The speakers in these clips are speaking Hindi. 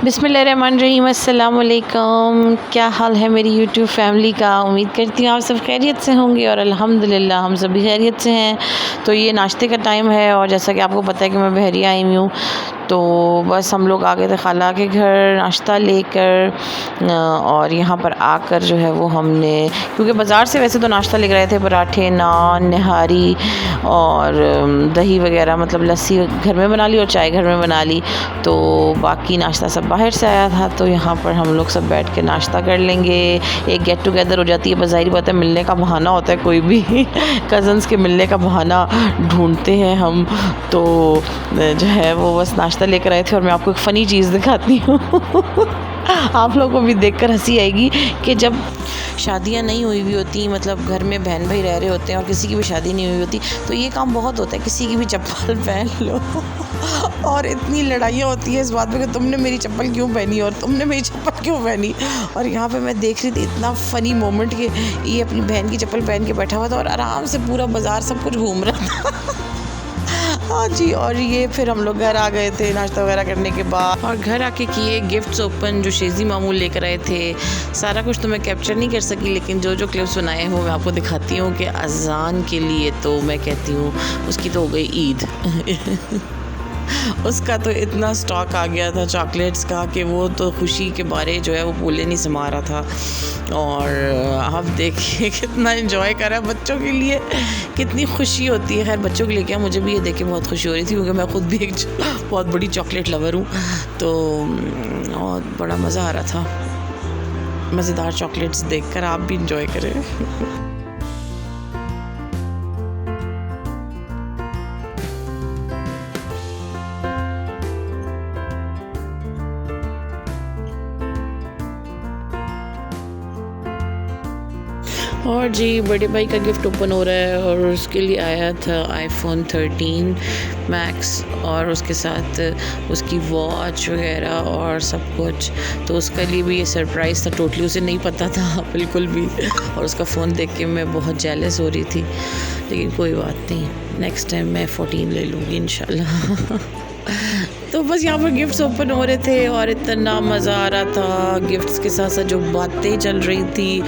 बिस्मिल्लाहिर्रहमानिर्रहीम, अस्सलाम वालेकुम। क्या हाल है मेरी यूट्यूब फैमिली का। उम्मीद करती हूँ आप सब खैरियत से होंगे और अल्हम्दुलिल्लाह हम सब भी खैरियत से हैं। तो ये नाश्ते का टाइम है और जैसा कि आपको पता है कि मैं बहरिया आई हुई हूँ, तो बस हम लोग आ गए थे खाला के घर नाश्ता लेकर। और यहाँ पर आकर जो है वो हमने, क्योंकि बाज़ार से वैसे तो नाश्ता लेकर आए थे, पराठे, नान, नहारी और दही वगैरह, मतलब लस्सी घर में बना ली और चाय घर में बना ली। तो बाकी नाश्ता सब बाहर से आया था, तो यहाँ पर हम लोग सब बैठ के नाश्ता कर लेंगे। एक गेट टुगेदर हो जाती है। बस ज़ाहिर बात है, मिलने का बहाना होता है, कोई भी कज़न्स के मिलने का बहाना ढूंढते हैं हम। तो जो है वो बस नाश्ता लेकर आए थे। और मैं आपको एक फ़नी चीज़ दिखाती हूँ आप लोगों को भी देखकर हंसी आएगी कि जब शादियां नहीं हुई हुई होती, मतलब घर में बहन भाई रह रहे होते हैं और किसी की भी शादी नहीं हुई होती, तो ये काम बहुत होता है, किसी की भी चप्पल पहन लो और इतनी लड़ाइयाँ होती है इस बात पे कि तुमने मेरी चप्पल क्यों पहनी और तुमने मेरी चप्पल क्यों पहनी। और यहाँ पे मैं देख रही थी इतना फ़नी मोमेंट कि ये अपनी बहन की चप्पल पहन के बैठा हुआ था और आराम से पूरा बाज़ार सब कुछ घूम रहा था हाँ जी। और ये फिर हम लोग घर आ गए थे नाश्ता वगैरह करने के बाद, और घर आके किए गिफ्ट्स ओपन जो शेज़ी मामू लेकर आए थे। सारा कुछ तो मैं कैप्चर नहीं कर सकी, लेकिन जो जो क्लिप्स बनाए हैं वो मैं आपको दिखाती हूँ कि अज़ान के लिए तो मैं कहती हूँ उसकी तो हो गई ईद उसका तो इतना स्टॉक आ गया था चॉकलेट्स का कि वो तो खुशी के बारे जो है वो बोले नहीं समा रहा था। और आप देखिए कितना एंजॉय करा बच्चों के लिए, कितनी खुशी होती है। खैर बच्चों के लिए क्या, मुझे भी ये देख के बहुत खुशी हो रही थी, क्योंकि मैं खुद भी एक बहुत बड़ी चॉकलेट लवर हूँ। तो और बड़ा मज़ा आ रहा था। मज़ेदार चॉकलेट्स देखकर आप भी इंजॉय करें और जी बड़े भाई का गिफ्ट ओपन हो रहा है और उसके लिए आया था iPhone 13 मैक्स और उसके साथ उसकी वॉच वगैरह और सब कुछ। तो उसके लिए भी ये सरप्राइज़ था, टोटली उसे नहीं पता था बिल्कुल भी। और उसका फ़ोन देख के मैं बहुत जेलस हो रही थी, लेकिन कोई बात नहीं, नेक्स्ट टाइम मैं 14 ले लूँगी इंशाल्लाह तो बस यहाँ पर गिफ्ट्स ओपन हो रहे थे और इतना मज़ा आ रहा था। गिफ्ट्स के साथ साथ जो बातें चल रही थी,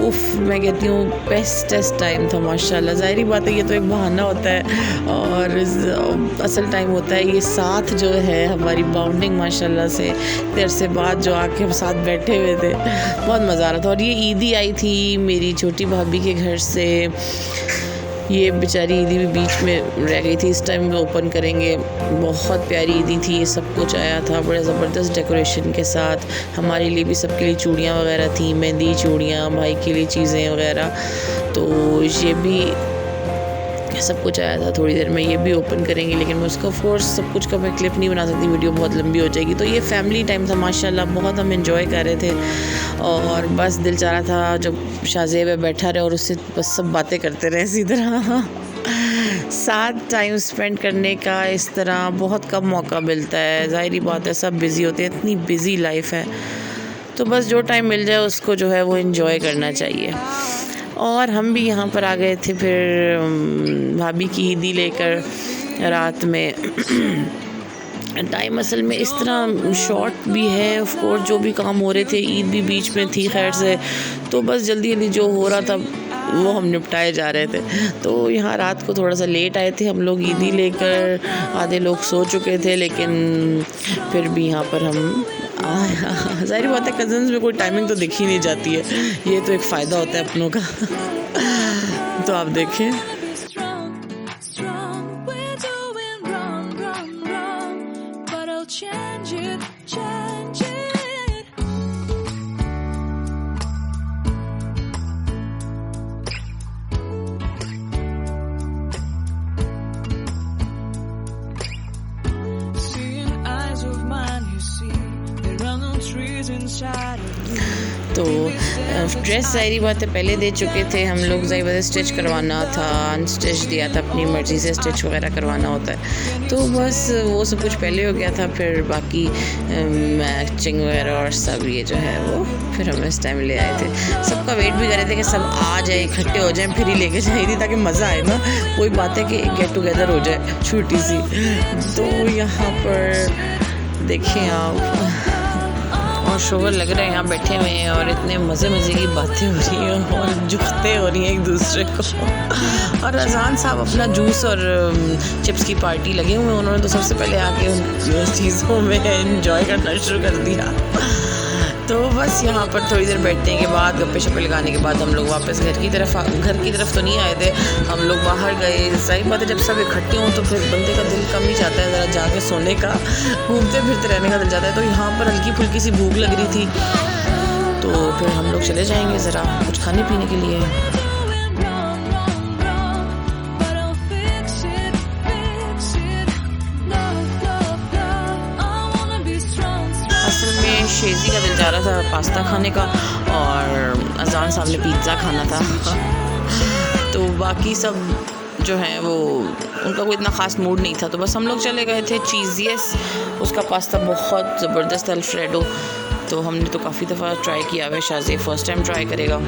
उफ, मैं कहती हूँ बेस्टेस्ट टाइम था माशाल्लाह। ज़ाहिरी बात है, ये तो एक बहाना होता है और असल टाइम होता है ये साथ जो है हमारी बाउंडिंग माशाल्लाह से देर से बाद जो आके हम साथ बैठे हुए थे, बहुत मज़ा आ रहा था। और ये ईदी आई थी मेरी छोटी भाभी के घर से, ये बेचारी ईदी भी बीच में रह गई थी, इस टाइम ओपन करेंगे। बहुत प्यारी ईदी थी, ये सब कुछ आया था बड़े ज़बरदस्त डेकोरेशन के साथ। हमारे लिए भी सबके लिए चूड़ियाँ वगैरह थी, मेहंदी चूड़ियाँ, भाई के लिए चीज़ें वगैरह। तो ये भी सब कुछ आया था। थोड़ी देर में ये भी ओपन करेंगे, लेकिन मैं उसका फोर्स सब कुछ का मैं क्लिप नहीं बना सकती, वीडियो बहुत लंबी हो जाएगी। तो ये फैमिली टाइम था माशाल्लाह, बहुत हम एंजॉय कर रहे थे। और बस दिल चाह रहा था जब शाहज़ेब बैठा रहे और उससे बस सब बातें करते रहे इसी तरह साथ टाइम स्पेंड करने का इस तरह बहुत कम मौका मिलता है। ज़ाहिरी बात है, सब बिज़ी होते हैं, इतनी बिज़ी लाइफ है, तो बस जो टाइम मिल जाए उसको जो है वो एंजॉय करना चाहिए। और हम भी यहाँ पर आ गए थे फिर भाभी की ईदी लेकर रात में टाइम असल में इस तरह शॉर्ट भी है, ऑफ कोर्स जो भी काम हो रहे थे, ईद भी बीच में थी खैर से, तो बस जल्दी जल्दी जो हो रहा था वो हम निपटाए जा रहे थे। तो यहाँ रात को थोड़ा सा लेट आए थे हम लोग ईदी लेकर, आधे लोग सो चुके थे, लेकिन फिर भी यहाँ पर हम ज़ाहिर बात है कज़न्स में कोई टाइमिंग तो दिख ही नहीं जाती है, ये तो एक फ़ायदा होता है अपनों का तो आप देखें तो ड्रेस ज़ाहिरी बात है पहले दे चुके थे हम लोग, ज़ाहिर बात है स्टिच करवाना था, अनस्टिच दिया था, अपनी मर्ज़ी से स्टिच वगैरह करवाना होता है, तो बस वो सब कुछ पहले हो गया था। फिर बाकी मैचिंग वगैरह और सब ये जो है वो फिर हम इस टाइम ले आए थे। सबका वेट भी कर रहे थे कि सब आ जाए, इकट्ठे हो जाएं, फिर ही लेके जाए थी ताकि मज़ा आए ना। कोई बात है कि गेट टुगेदर हो जाए छोटी सी। तो यहाँ पर देखें आप, और शोर लग रहे हैं यहाँ बैठे हुए हैं और इतने मज़े की बातें हो रही हैं और जुगते हो रही हैं एक दूसरे को। और अजान साहब अपना जूस और चिप्स की पार्टी लगे हुए हैं, उन्होंने तो सबसे पहले आके उन चीज़ों में एंजॉय करना शुरू कर दिया। तो बस यहाँ पर थोड़ी देर बैठने के बाद, गप्पे शप्पे लगाने के बाद हम लोग वापस घर की तरफ तो नहीं आए थे, हम लोग बाहर गए। सही बात है, जब सब इकट्ठे हों तो फिर बंदे का दिल कम ही जाता है ज़रा जाके सोने का, घूमते फिरते रहने का दिल जाता है। तो यहाँ पर हल्की फुल्की सी भूख लग रही थी, तो फिर हम लोग चले जाएंगे ज़रा कुछ खाने पीने के लिए। असल में शेज़ी का दिल जा रहा था पास्ता खाने का और अजान साहब ने पिज़्ज़ा खाना था। तो बाकी सब जो हैं वो, उनका कोई इतना ख़ास मूड नहीं था, तो बस हम लोग चले गए थे चीज़ियस। उसका पास्ता बहुत ज़बरदस्त अल्फ्रेडो, तो हमने तो काफ़ी दफ़ा ट्राई किया है, शाज़े फ़र्स्ट टाइम ट्राई करेगा।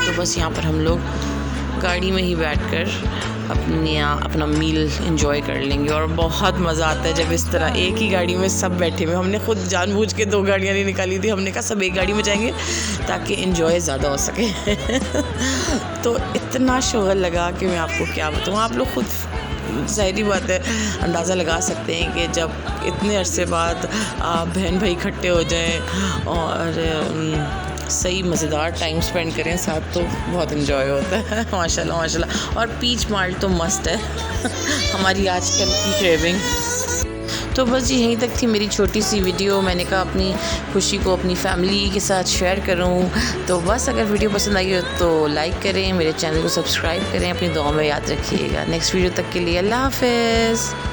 तो बस यहाँ पर हम लोग गाड़ी में ही बैठकर अपना मील एंजॉय कर लेंगे। और बहुत मज़ा आता है जब इस तरह एक ही गाड़ी में सब बैठे हुए। हमने खुद जानबूझ के 2 गाड़ियाँ नहीं निकाली थी, हमने कहा सब एक गाड़ी में जाएंगे ताकि एंजॉय ज़्यादा हो सके। तो इतना शोर लगा कि मैं आपको क्या बताऊँ, आप लोग खुद ज़ाहिरी बात है अंदाज़ा लगा सकते हैं कि जब इतने अरसे बाद आप बहन भाई इकट्ठे हो जाएं और सही मज़ेदार टाइम स्पेंड करें साथ, तो बहुत इन्जॉय होता है। माशाल्लाह माशाल्लाह। और पीच माल्ट तो मस्त है हमारी आजकल की क्रेविंग। तो बस यहीं तक थी मेरी छोटी सी वीडियो। मैंने कहा अपनी खुशी को अपनी फैमिली के साथ शेयर करूं। तो बस अगर वीडियो पसंद आई हो तो लाइक करें, मेरे चैनल को सब्सक्राइब करें, अपनी दुआ में याद रखिएगा। नेक्स्ट वीडियो तक के लिए अल्लाह हाफ़िज़।